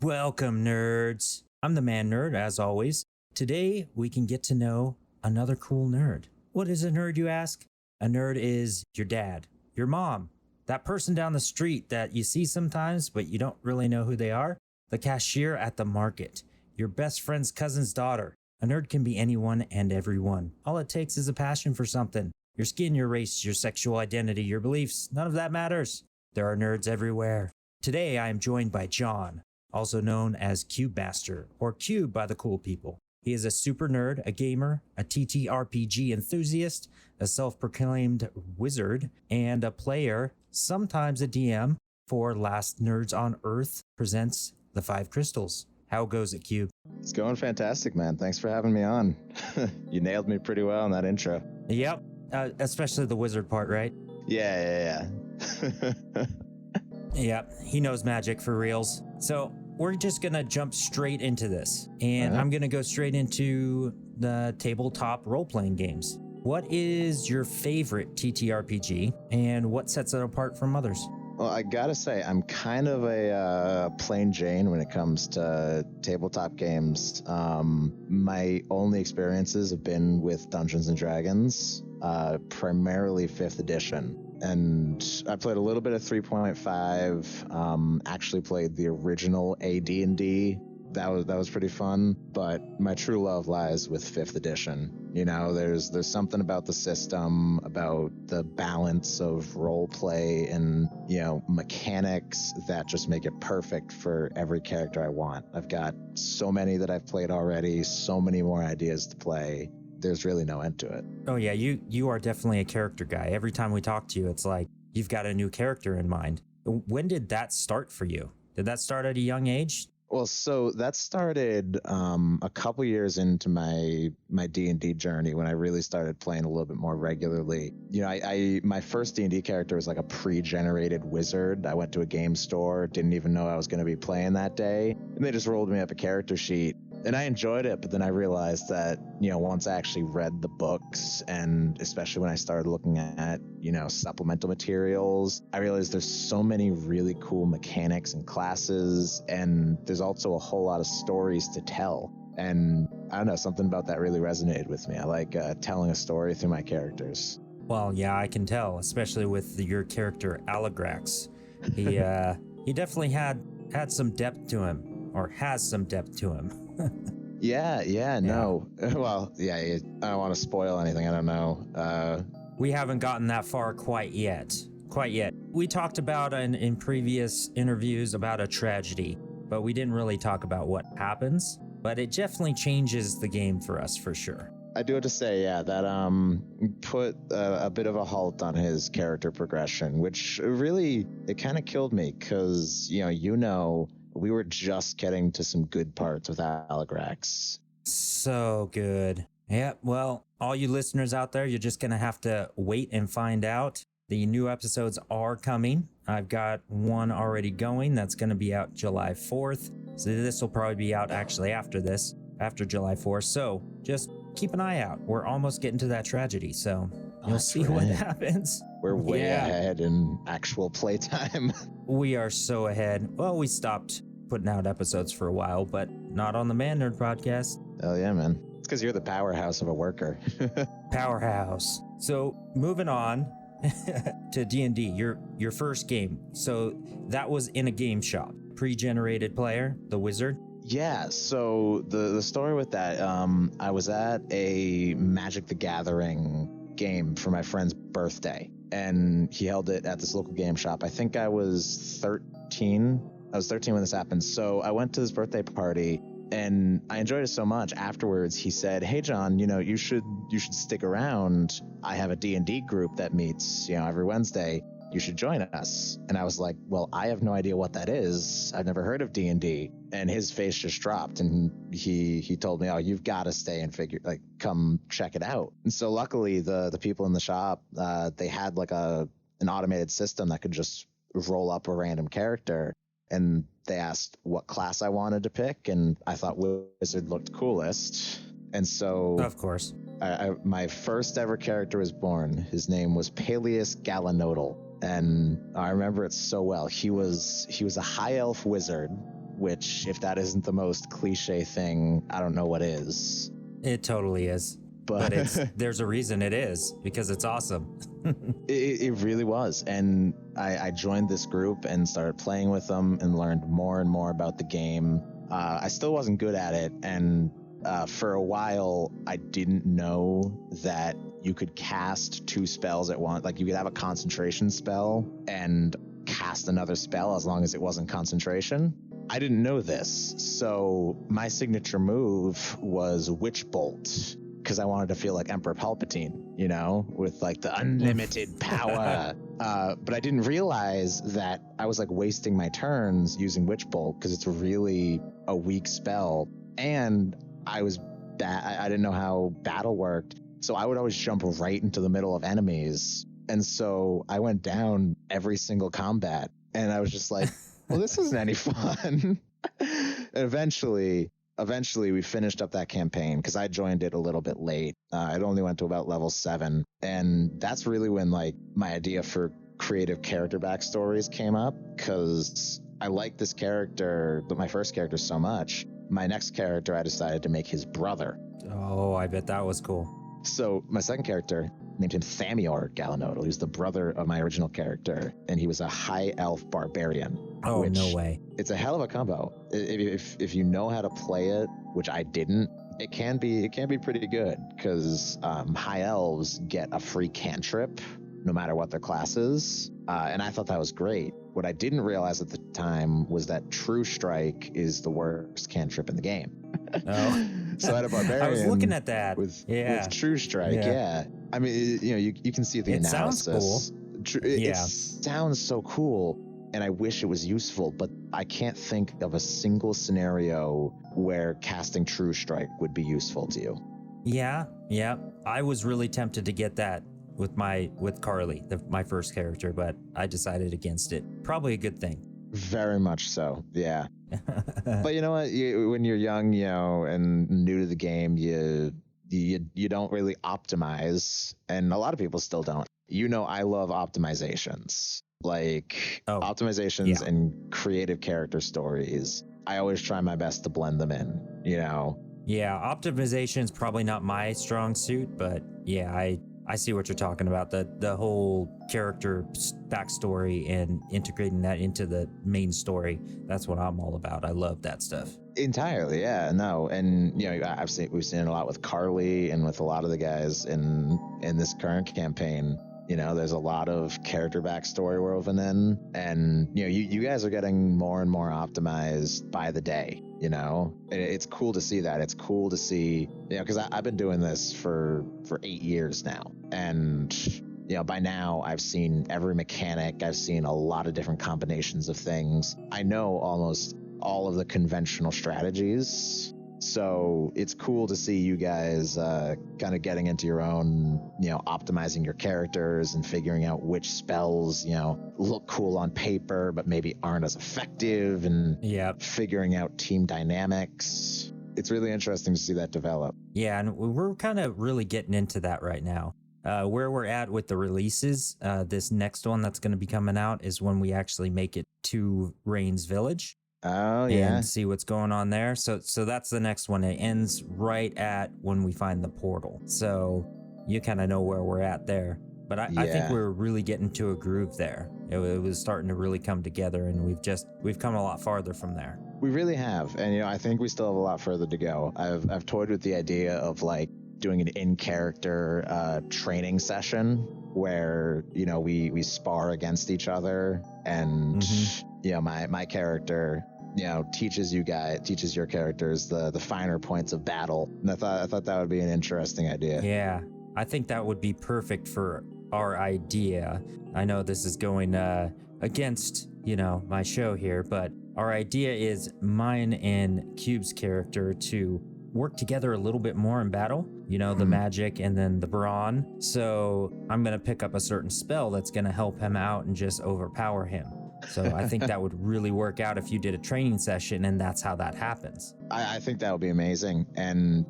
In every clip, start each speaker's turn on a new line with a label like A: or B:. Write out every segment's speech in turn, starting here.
A: Welcome, nerds. I'm the ManNerd, as always. Today, we can get to know another cool nerd. What is a nerd, you ask? A nerd is your dad, your mom, that person down the street that you see sometimes, but you don't really know who they are, the cashier at the market, your best friend's cousin's daughter. A nerd can be anyone and everyone. All it takes is a passion for something. Your skin, your race, your sexual identity, your beliefs, none of that matters. There are nerds everywhere. Today, I am joined by John, also known as Cubemaster, or Cube by the cool people. He is a super nerd, a gamer, a TTRPG enthusiast, a self-proclaimed wizard, and a player, sometimes a DM, for Last Nerds on Earth presents The Five Crystals. How goes it, Cube?
B: It's going fantastic, man. Thanks for having me on. You nailed me pretty well in that intro.
A: Yep, especially the wizard part, right?
B: Yeah.
A: Yep, he knows magic for reals. So we're just gonna jump straight into this, and I'm gonna go straight into the tabletop role-playing games. What is your favorite TTRPG, and what sets it apart from others?
B: Well, I gotta say, I'm kind of a plain Jane when it comes to tabletop games. My only experiences have been with Dungeons and Dragons, primarily 5th edition. And I played a little bit of 3.5, actually played the original AD&D. That was pretty fun, but my true love lies with 5th edition. You know, there's something about the system, about the balance of role play and, you know, mechanics that just make it perfect for every character I want. I've got so many that I've played already, so many more ideas to play. There's really no end to it.
A: Oh yeah, you are definitely a character guy. Every time we talk to you, it's like you've got a new character in mind. When did that start for you? Did that start at a young age?
B: Well, so that started a couple years into my D&D journey when I really started playing a little bit more regularly. You know, my first D&D character was like a pre-generated wizard. I went to a game store, didn't even know I was going to be playing that day, and they just rolled me up a character sheet. And I enjoyed it, but then I realized that, you know, once I actually read the books, and especially when I started looking at, you know, supplemental materials, I realized there's so many really cool mechanics and classes, and there's also a whole lot of stories to tell. And I don't know, something about that really resonated with me. I like telling a story through my characters.
A: Well, yeah, I can tell, especially with your character Aligrax. He definitely had some depth to him, or has some depth to him.
B: No. Well, yeah, I don't want to spoil anything. I don't know.
A: We haven't gotten that far quite yet. We talked about in previous interviews about a tragedy, but we didn't really talk about what happens. But it definitely changes the game for us, for sure.
B: I do have to say, yeah, that put a bit of a halt on his character progression, which really, it kind of killed me because, you know, we were just getting to some good parts with Aligrax.
A: So good. Yeah, well, all you listeners out there, you're just going to have to wait and find out. The new episodes are coming. I've got one already going that's going to be out July 4th. So this will probably be out actually after July 4th. So just keep an eye out. We're almost getting to that tragedy. So you'll see what happens.
B: We're way ahead in actual playtime.
A: We are so ahead. Well, we stopped putting out episodes for a while, but not on the ManNerd podcast.
B: Oh yeah, man. It's because you're the powerhouse of a worker.
A: Powerhouse. So moving on to D&D, your first game. So that was in a game shop. Pre-generated player, the wizard.
B: Yeah, so the story with that, I was at a Magic the Gathering game for my friend's birthday, and he held it at this local game shop. I think I was 13. I was 13 when this happened. So I went to this birthday party, and I enjoyed it so much. Afterwards, he said, "Hey, John, you should stick around. I have a D&D group that meets, every Wednesday. you should join us. And I was like, well, I have no idea what that is. I've never heard of D&D. And his face just dropped, and he told me, oh, you've got to stay and come check it out. And so luckily the people in the shop, they had like an automated system that could just roll up a random character. And they asked what class I wanted to pick, and I thought Wizard looked coolest. And so,
A: Of course,
B: my first ever character was born. His name was Peleus Galanodal, and I remember it so well. He was a high elf wizard, which, if that isn't the most cliche thing, I don't know what is.
A: it totally is. But there's a reason it is, because it's awesome.
B: It really was. And I joined this group and started playing with them and learned more and more about the game. I still wasn't good at it. And for a while, I didn't know that you could cast 2 spells at once. Like, you could have a concentration spell and cast another spell as long as it wasn't concentration. I didn't know this. So my signature move was Witch Bolt, because I wanted to feel like Emperor Palpatine, you know, with like the unlimited power. But I didn't realize that I was like wasting my turns using Witch Bolt, because it's really a weak spell. And I was I didn't know how battle worked. So I would always jump right into the middle of enemies. And so I went down every single combat, and I was just like, well, this isn't any fun. And eventually we finished up that campaign, because I joined it a little bit late. It only went to about level 7. And that's really when like my idea for creative character backstories came up, because I liked this character, but my first character so much. My next character, I decided to make his brother.
A: Oh, I bet that was cool.
B: So my second character, named him Thamior Galanodal. He was the brother of my original character, and he was a high elf barbarian.
A: Oh, no way.
B: It's a hell of a combo. If you know how to play it, which I didn't, it can be pretty good, because high elves get a free cantrip no matter what their class is, and I thought that was great. What I didn't realize at the time was that True Strike is the worst cantrip in the game.
A: Oh.
B: So I had a barbarian.
A: I was looking at that.
B: With True Strike, yeah. I mean, you know, you can see the analysis.
A: Sounds cool.
B: It sounds so cool, and I wish it was useful, but I can't think of a single scenario where casting True Strike would be useful to you.
A: Yeah. I was really tempted to get that with Carly, my first character, but I decided against it. Probably a good thing.
B: Very much so, yeah. But you know what? When you're young, you know, and new to the game, you don't really optimize, and a lot of people still don't. You know, I love optimizations, like optimizations and creative character stories. I always try my best to blend them in, you know.
A: Yeah, optimization is probably not my strong suit, but yeah, I see what you're talking about. The whole character backstory and integrating that into the main story. That's what I'm all about. I love that stuff. Entirely,
B: yeah, no, and you know, we've seen it a lot with Carly and with a lot of the guys in this current campaign. You know, there's a lot of character backstory woven in, and you know, you guys are getting more and more optimized by the day. You know, it's cool to see that. It's cool to see, you know, because I've been doing this for 8 years now, and you know, by now I've seen every mechanic. I've seen a lot of different combinations of things. I know almost all of the conventional strategies. So it's cool to see you guys kind of getting into your own, you know, optimizing your characters and figuring out which spells, you know, look cool on paper, but maybe aren't as effective, and figuring out team dynamics. It's really interesting to see that develop.
A: Yeah, and we're kind of really getting into that right now. Where we're at with the releases, this next one that's going to be coming out is when we actually make it to Rain's Village.
B: Oh, yeah.
A: And see what's going on there. So that's the next one. It ends right at when we find the portal. So you kind of know where we're at there. But I think we're really getting to a groove there. It was starting to really come together, and we've come a lot farther from there.
B: We really have. And, you know, I think we still have a lot further to go. I've toyed with the idea of like doing an in-character training session where, you know, we spar against each other, and you know, my character, you know, teaches your characters the finer points of battle. And I thought that would be an interesting idea.
A: Yeah, I think that would be perfect for our idea. I know this is going against, my show here, but our idea is mine and Cube's character to work together a little bit more in battle, the magic and then the brawn. So I'm going to pick up a certain spell that's going to help him out and just overpower him. So I think that would really work out if you did a training session and that's how that happens.
B: I think that would be amazing. And,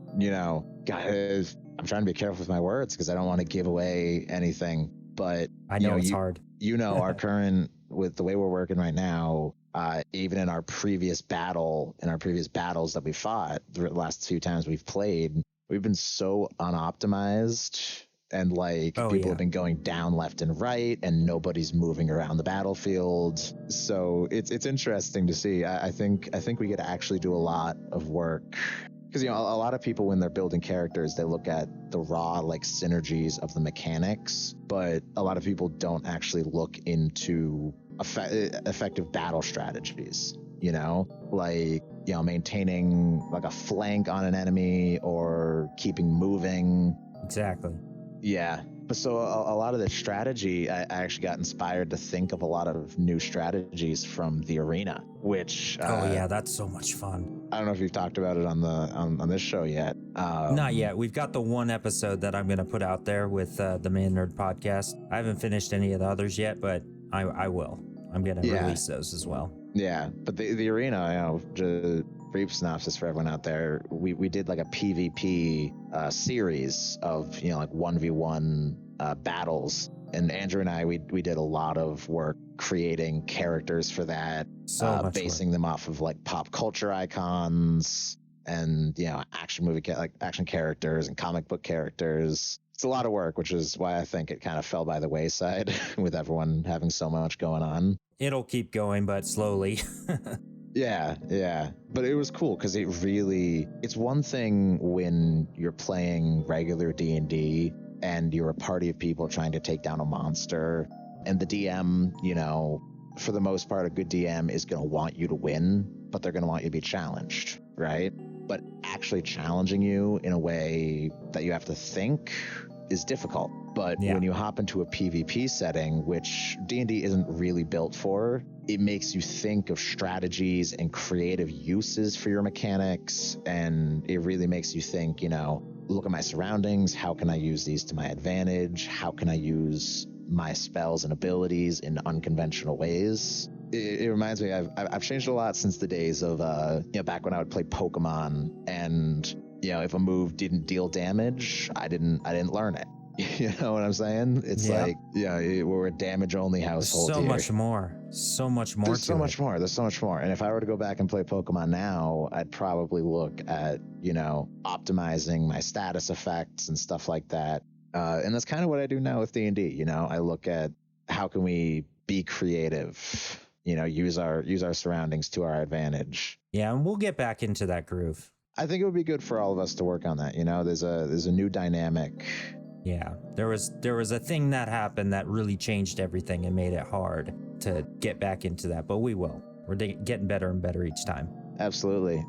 B: guys, I'm trying to be careful with my words because I don't want to give away anything. But
A: I know it's hard.
B: Our current, with the way we're working right now, even in our previous battles that we fought, the last few times we've played, we've been so unoptimized. And people have been going down left and right, and nobody's moving around the battlefield. So it's interesting to see. I think we get to actually do a lot of work because a lot of people, when they're building characters, they look at the raw synergies of the mechanics, but a lot of people don't actually look into effective battle strategies. Maintaining a flank on an enemy or keeping moving.
A: Exactly.
B: Yeah. So a lot of the strategy, I actually got inspired to think of a lot of new strategies from the arena, which...
A: that's so much fun.
B: I don't know if you've talked about it on this show yet.
A: Not yet. We've got the one episode that I'm going to put out there with the ManNerd podcast. I haven't finished any of the others yet, but I will. I'm going to release those as well.
B: Yeah, but the arena, just brief synopsis for everyone out there. We did a PvP series of 1v1 battles, and Andrew and I we did a lot of work creating characters for that, basing them off of pop culture icons and action characters and comic book characters. It's a lot of work, which is why I think it kind of fell by the wayside with everyone having so much going on.
A: It'll keep going, but slowly.
B: Yeah. But it was cool because it's one thing when you're playing regular D&D and you're a party of people trying to take down a monster, and the DM, for the most part, a good DM is going to want you to win, but they're going to want you to be challenged, right? But actually challenging you in a way that you have to think is difficult. But when you hop into a PvP setting, which D&D isn't really built for, it makes you think of strategies and creative uses for your mechanics. And it really makes you think, look at my surroundings. How can I use these to my advantage? How can I use my spells and abilities in unconventional ways? It reminds me, I've changed a lot since the days of, back when I would play Pokemon, and, if a move didn't deal damage, I didn't learn it. You know what I'm saying? It's we're a damage-only household.
A: So much more. So much more.
B: There's so much more. There's so much more. And if I were to go back and play Pokemon now, I'd probably look at, optimizing my status effects and stuff like that. And that's kind of what I do now with D&D. I look at how can we be creative, use our surroundings to our advantage.
A: Yeah, and we'll get back into that groove.
B: I think it would be good for all of us to work on that. There's a new dynamic.
A: Yeah, there was a thing that happened that really changed everything and made it hard to get back into that, but we will. We're getting better and better each time.
B: Absolutely.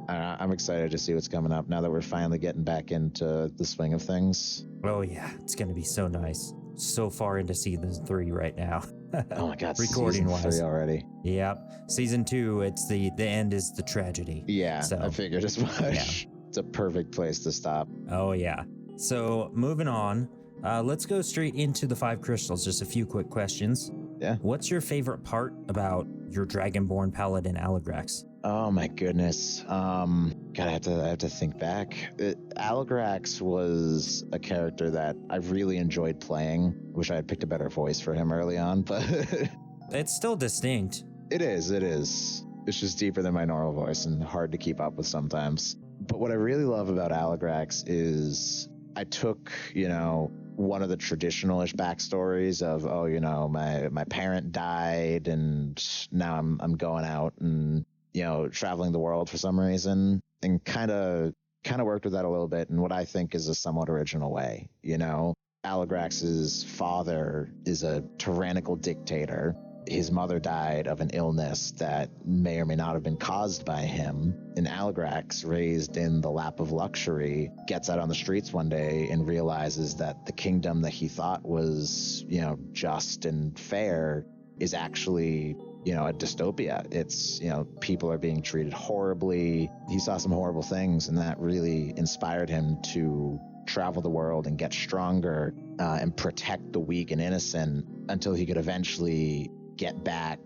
B: I'm excited to see what's coming up now that we're finally getting back into the swing of things.
A: Oh yeah, it's going to be so nice. So far into season 3 right now.
B: Oh my God,
A: recording
B: season 3 already.
A: Yep. Season 2, it's the end is the tragedy.
B: Yeah,
A: so,
B: I figured as much. Yeah. It's a perfect place to stop.
A: Oh yeah. So moving on, let's go straight into the 5 crystals. Just a few quick questions.
B: Yeah.
A: What's your favorite part about your Dragonborn Paladin Aligrax?
B: Oh my goodness. God, I have to think back. Aligrax was a character that I really enjoyed playing. Wish I had picked a better voice for him early on, but
A: it's still distinct.
B: It is. It's just deeper than my normal voice and hard to keep up with sometimes. But what I really love about Aligrax is I took, one of the traditional-ish backstories of, my parent died and now I'm going out and, traveling the world for some reason, and kind of worked with that a little bit in what I think is a somewhat original way. Aligrax's father is a tyrannical dictator, his mother died of an illness that may or may not have been caused by him. And Aligrax, raised in the lap of luxury, gets out on the streets one day and realizes that the kingdom that he thought was, just and fair is actually, a dystopia. It's, people are being treated horribly. He saw some horrible things, and that really inspired him to travel the world and get stronger and protect the weak and innocent until he could eventually get back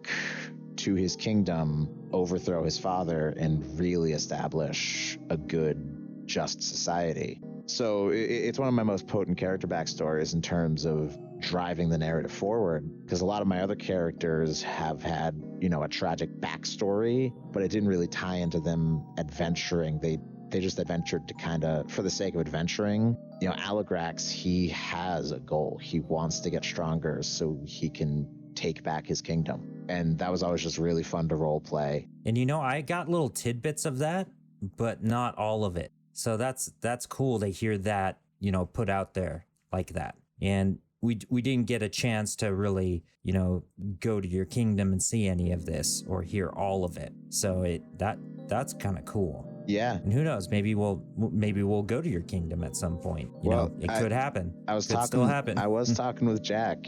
B: to his kingdom, overthrow his father, and really establish a good, just society. So it's one of my most potent character backstories in terms of driving the narrative forward, because a lot of my other characters have had, a tragic backstory, but it didn't really tie into them adventuring. They just adventured to kind of, for the sake of adventuring. Aligrax, he has a goal. He wants to get stronger so he can take back his kingdom. And that was always just really fun to role play.
A: And I got little tidbits of that, but not all of it. So that's cool to hear that, put out there like that. And we didn't get a chance to really, go to your kingdom and see any of this or hear all of it. So that's kind of cool.
B: Yeah.
A: And who knows, maybe we'll go to your kingdom at some point. It could happen. Still happen.
B: I was talking with Jack,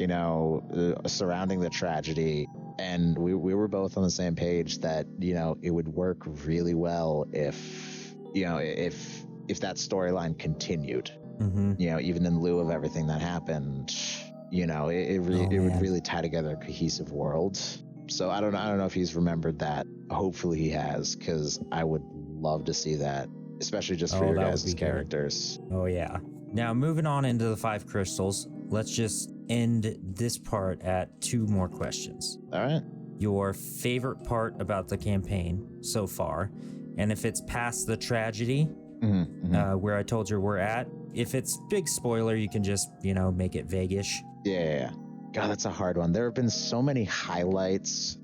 B: surrounding the tragedy, and we were both on the same page that, it would work really well if that storyline continued.
A: Mm-hmm.
B: Even in lieu of everything that happened, it would really tie together a cohesive world. So I don't know if he's remembered that. Hopefully he has, because I would love to see that, especially just for your guys' characters.
A: Oh yeah. Now moving on into the 5 crystals, let's just end this part at 2 more questions.
B: All right.
A: Your favorite part about the campaign so far, and if it's past the tragedy, where I told you we're at. If it's big spoiler, you can just, make it vaguish.
B: Yeah. God, that's a hard one. There have been so many highlights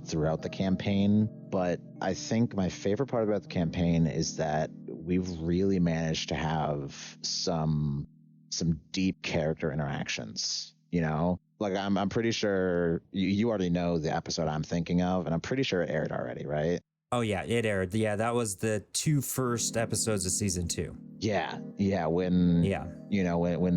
B: throughout the campaign, but I think my favorite part about the campaign is that we've really managed to have some deep character interactions. Like I'm pretty sure you already know the episode I'm thinking of, and I'm pretty sure it aired already, right?
A: Oh yeah, it aired. Yeah, that was the 2 first episodes of season 2.
B: Yeah. When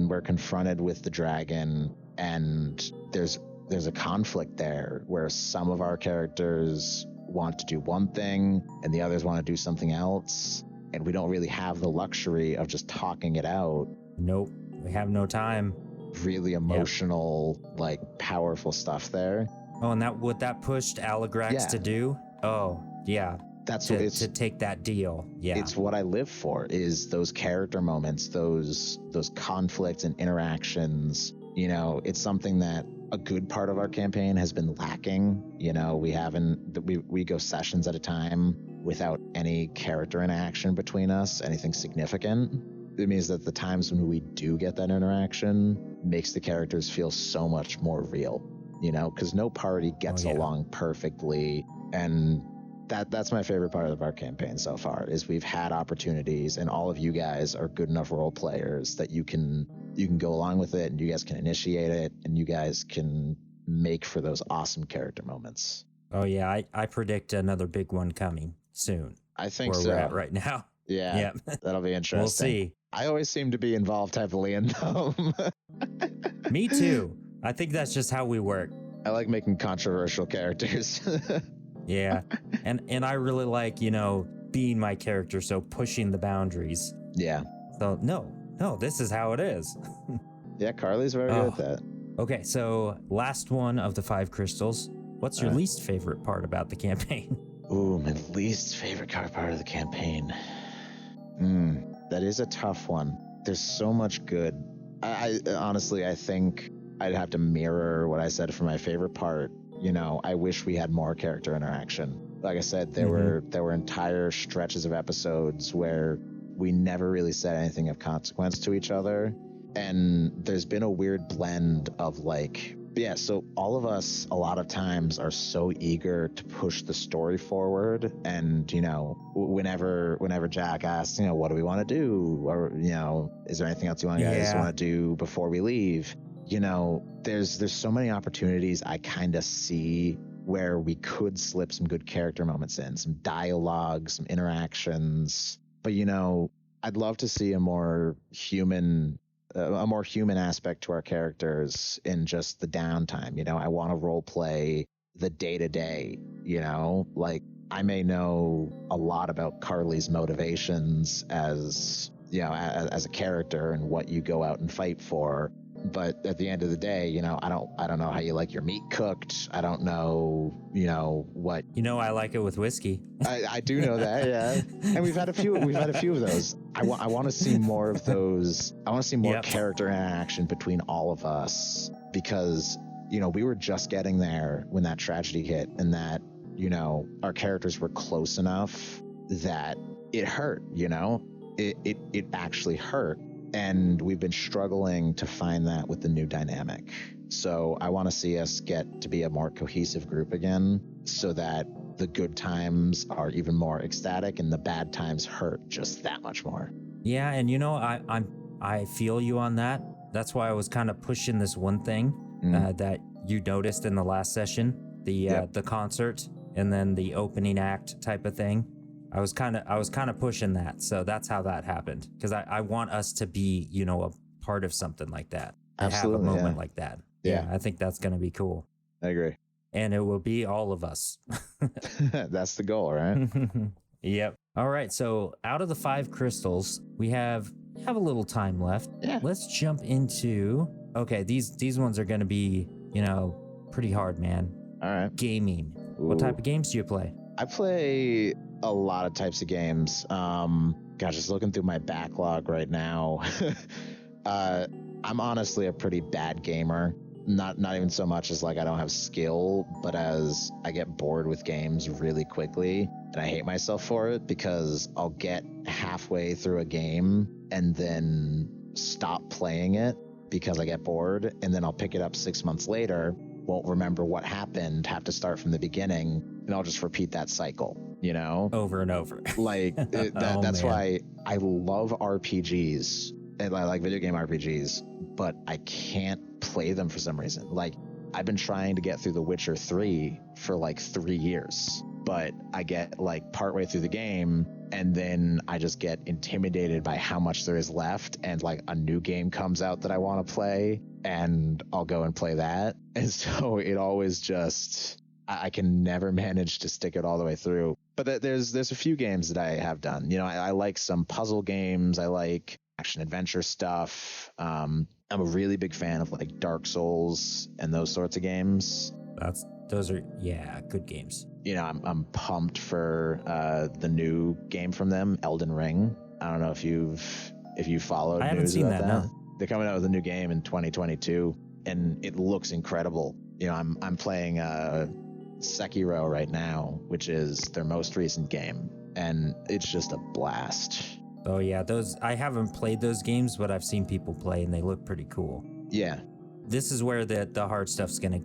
B: we're confronted with the dragon, and there's a conflict there where some of our characters want to do one thing and the others want to do something else, and we don't really have the luxury of just talking it out.
A: Nope, we have no time.
B: Really emotional, like powerful stuff there.
A: Oh, and what that pushed Aligrax to do? Oh, yeah.
B: That's
A: to take that deal. Yeah.
B: It's what I live for, is those character moments, those conflicts and interactions. It's something that a good part of our campaign has been lacking. We go sessions at a time without any character interaction between us, anything significant. It means that the times when we do get that interaction makes the characters feel so much more real, because no party gets along perfectly. And that's my favorite part of our campaign so far, is we've had opportunities, and all of you guys are good enough role players that you can go along with it, and you guys can initiate it, and you guys can make for those awesome character moments.
A: Oh yeah, I predict another big one coming soon.
B: I think
A: where
B: so.
A: we're at right now.
B: Yeah. That'll be interesting.
A: We'll see.
B: I always seem to be involved heavily in them.
A: Me too. I think that's just how we work.
B: I like making controversial characters.
A: Yeah. And I really like, being my character, so pushing the boundaries.
B: Yeah.
A: So no, this is how it is.
B: Yeah, Carly's very good at that.
A: Okay, so last one of the 5 crystals. What's your least favorite part about the campaign?
B: Ooh, my least favorite part of the campaign. That is a tough one. There's so much good. I honestly, I think I'd have to mirror what I said for my favorite part. I wish we had more character interaction. Like I said, there were entire stretches of episodes where we never really said anything of consequence to each other. And there's been a weird blend of so all of us a lot of times are so eager to push the story forward. And, whenever Jack asks, what do we want to do? Or, is there anything else you guys want to do before we leave? you know, there's so many opportunities I kind of see where we could slip some good character moments in, some dialogue, some interactions. But, you know, I'd love to see a more human aspect to our characters in just the downtime. You know, I want to role play the day to day, you know, like I may know a lot about Carly's motivations as, you know, as a character and what you go out and fight for. But at the end of the day, you know, I don't know how you like your meat cooked. I don't know, you know, what.
A: You know, I like it with whiskey.
B: I do know that, yeah. And we've had a few of those. I want to see more of those. I want to see more character interaction between all of us, because, you know, we were just getting there when that tragedy hit, and that, you know, our characters were close enough that it hurt, you know, it actually hurt. And we've been struggling to find that with the new dynamic. So I want to see us get to be a more cohesive group again, so that the good times are even more ecstatic and the bad times hurt just that much more.
A: Yeah, and you know, I feel you on that. That's why I was kind of pushing this one thing that you noticed in the last session, the concert and then the opening act type of thing. I was kind of pushing that. So that's how that happened. Because I want us to be, you know, a part of something like that.
B: Absolutely,
A: have a moment like that. Yeah, I think that's going to be cool.
B: I agree.
A: And it will be all of us.
B: That's the goal, right?
A: Yep. All right. So out of the 5 crystals, we have a little time left.
B: Yeah.
A: Let's jump into, okay, these ones are going to be, you know, pretty hard, man.
B: All right.
A: Gaming. Ooh. What type of games do you play?
B: I play a lot of types of games. Gosh, just looking through my backlog right now. I'm honestly a pretty bad gamer. Not even so much as like I don't have skill, but as I get bored with games really quickly, and I hate myself for it, because I'll get halfway through a game and then stop playing it because I get bored, and then I'll pick it up 6 months later, won't remember what happened, have to start from the beginning, and I'll just repeat that cycle, you know?
A: Over and over.
B: Like, that's why I love RPGs, and I like video game RPGs, but I can't play them for some reason. Like, I've been trying to get through The Witcher 3 for like 3 years, but I get like partway through the game, and then I just get intimidated by how much there is left, and like a new game comes out that I want to play, and I'll go and play that. And so it always just, I can never manage to stick it all the way through. But there's a few games that I have done. You know, I like some puzzle games. I like action adventure stuff. I'm a really big fan of like Dark Souls and those sorts of games.
A: Those are good games.
B: You know, I'm pumped for the new game from them, Elden Ring. I don't know if you've followed
A: I haven't
B: news
A: seen
B: about
A: that. No.
B: They're coming out with a new game in 2022, and it looks incredible. You know, I'm playing Sekiro right now, which is their most recent game, and it's just a blast.
A: Oh yeah, I haven't played those games, but I've seen people play, and they look pretty cool.
B: Yeah.
A: This is where the hard stuff's gonna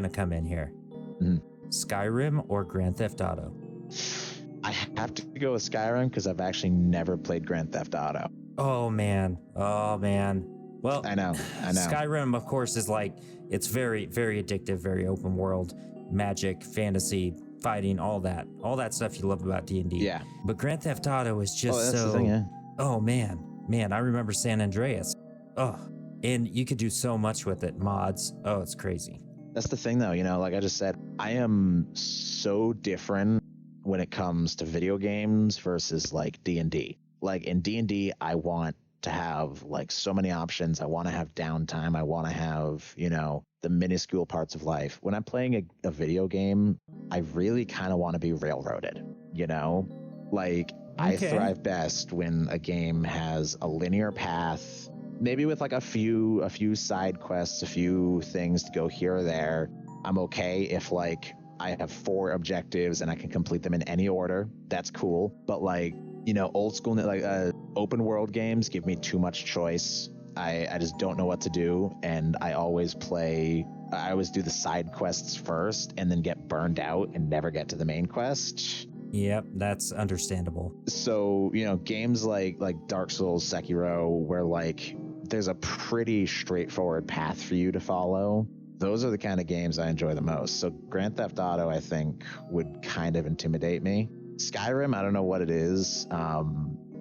A: come in here.
B: Mm-hmm.
A: Skyrim or Grand Theft Auto?
B: I have to go with Skyrim because I've actually never played Grand Theft Auto.
A: Oh man. Well,
B: I know.
A: Skyrim, of course, is like, it's very, very addictive, very open world, magic, fantasy, fighting, all that stuff you love about D&D.
B: Yeah.
A: But Grand Theft Auto is just
B: that's the thing, yeah.
A: Oh man, I remember San Andreas. Oh, and you could do so much with it, mods. Oh, it's crazy.
B: That's the thing, though. You know, like I just said, I am so different when it comes to video games versus like D&D. Like in D&D, I want to have like so many options. I want to have downtime. I want to have, you know, the minuscule parts of life. When I'm playing a video game, I really kind of want to be railroaded, you know? Like, I thrive best when a game has a linear path, maybe with like a few side quests, a few things to go here or there. I'm okay if like I have 4 objectives and I can complete them in any order. That's cool. But like, you know, old school, like open world games give me too much choice. I just don't know what to do, and I always do the side quests first and then get burned out and never get to the main quest.
A: Yep, that's understandable.
B: So, you know, games like Dark Souls, Sekiro, where like there's a pretty straightforward path for you to follow. Those are the kind of games I enjoy the most. So Grand Theft Auto, I think, would kind of intimidate me. Skyrim, I don't know what it is.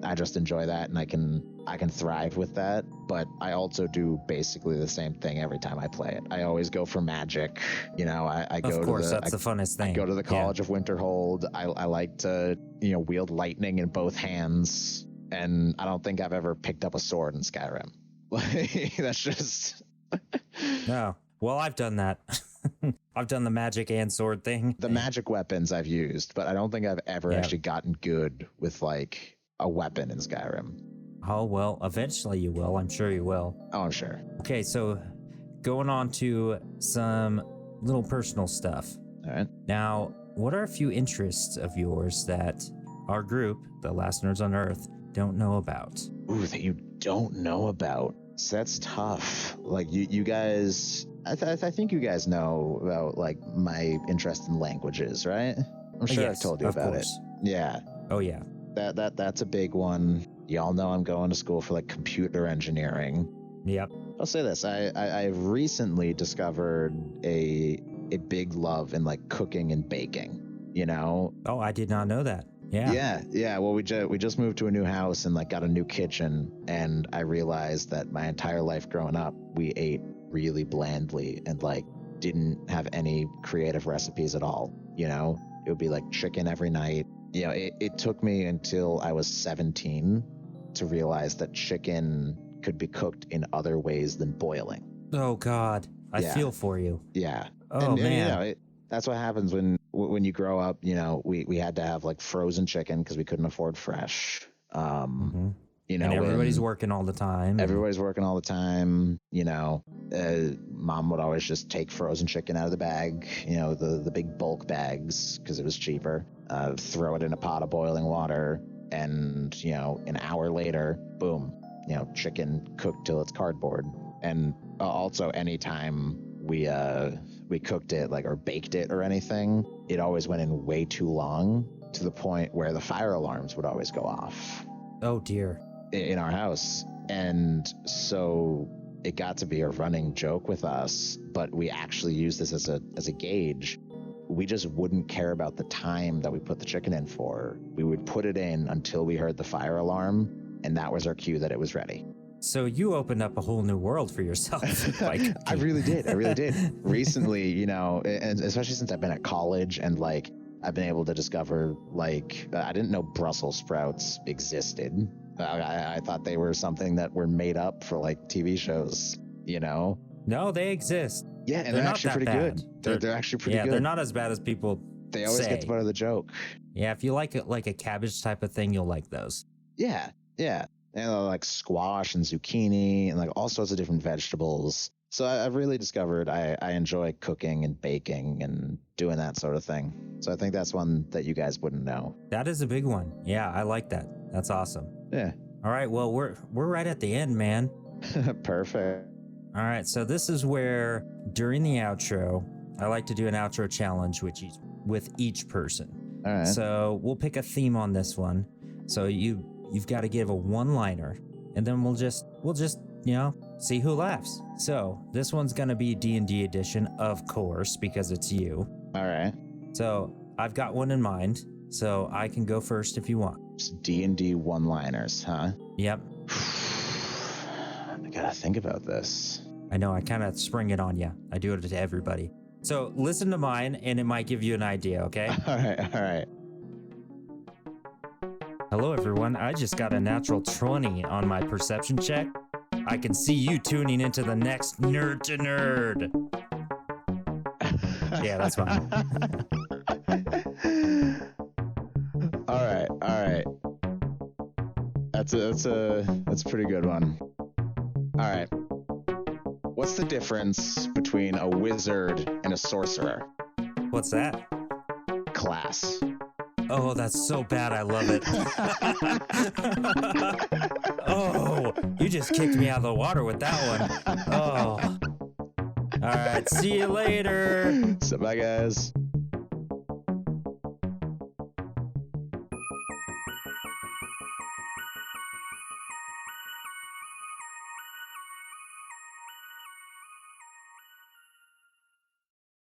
B: I just enjoy that, and I can thrive with that. But I also do basically the same thing every time I play it. I always go for magic. You know, I go
A: Of course,
B: to the,
A: that's the funnest thing.
B: I go to the College of Winterhold. I like to, wield lightning in both hands. And I don't think I've ever picked up a sword in Skyrim. Like, that's just...
A: No. Well, I've done that. I've done the magic and sword thing.
B: The magic weapons I've used, but I don't think I've ever actually gotten good with, like, a weapon in Skyrim.
A: Oh, well, eventually you will. I'm sure you will.
B: Oh, I'm sure.
A: Okay, so going on to some little personal stuff.
B: All right.
A: Now, what are a few interests of yours that our group, the Last Nerds on Earth, don't know about?
B: Ooh, that you don't know about. So that's tough. Like, you guys... I think you guys know about, like, my interest in languages, right? I'm sure
A: Yes,
B: I've told you about it. Yeah.
A: Oh, yeah.
B: That's a big one. Y'all know I'm going to school for, like, computer engineering.
A: Yep.
B: I'll say this. I've recently discovered a big love in, like, cooking and baking, you know?
A: Oh, I did not know that. Yeah.
B: Well, we just moved to a new house and, like, got a new kitchen, and I realized that my entire life growing up, we ate really blandly and, like, didn't have any creative recipes at all. You know, it would be like chicken every night. You know, it took me until I was 17 to realize that chicken could be cooked in other ways than boiling.
A: Oh, God. I feel for you.
B: Yeah.
A: Oh, man.
B: And, you know, that's what happens when you grow up. You know, we had to have, like, frozen chicken because we couldn't afford fresh. You know,
A: and everybody's working all the time.
B: Everybody's working all the time. You know, mom would always just take frozen chicken out of the bag, you know, the big bulk bags, because it was cheaper, throw it in a pot of boiling water, and, you know, an hour later, boom, you know, chicken cooked till it's cardboard. And also anytime we cooked it, like, or baked it or anything, it always went in way too long, to the point where the fire alarms would always go off.
A: Oh, dear.
B: In our house. And so it got to be a running joke with us, but we actually used this as a gauge. We just wouldn't care about the time that we put the chicken in for. We would put it in until we heard the fire alarm, and that was our cue that it was ready.
A: So you opened up a whole new world for yourself.
B: I really did. Recently, you know, and especially since I've been at college, and, like, I've been able to discover, like, I didn't know Brussels sprouts existed. I thought they were something that were made up for, like, TV shows, you know?
A: No, they exist.
B: Yeah, and they're actually pretty good. They're actually pretty good.
A: Yeah, they're not as bad as people
B: They always get the butt of the joke.
A: Yeah, if you like it, like a cabbage type of thing, you'll like those.
B: Yeah. And, like, squash and zucchini and, like, all sorts of different vegetables. So I've really discovered I enjoy cooking and baking and doing that sort of thing. So I think that's one that you guys wouldn't know.
A: That is a big one. Yeah, I like that. That's awesome.
B: Yeah.
A: All right, well, we're right at the end, man.
B: Perfect.
A: All right, so this is where, during the outro, I like to do an outro challenge with each person.
B: All right.
A: So we'll pick a theme on this one. So you've got to give a one-liner, and then we'll just you know, see who laughs. So this one's gonna be D&D edition, of course, because it's you.
B: All right.
A: So I've got one in mind, so I can go first if you want.
B: Just D&D one-liners, huh?
A: Yep.
B: I gotta think about this.
A: I know, I kind of spring it on you. I do it to everybody. So listen to mine, and it might give you an idea, okay?
B: All right.
A: Hello, everyone. I just got a natural 20 on my perception check. I can see you tuning into the next Nerd2Nerd. Yeah, that's fine.
B: All right. That's a pretty good one. All right. What's the difference between a wizard and a sorcerer?
A: What's that?
B: Class.
A: Oh, that's so bad. I love it. Oh, you just kicked me out of the water with that one. Oh. All right. See you later.
B: So bye, guys.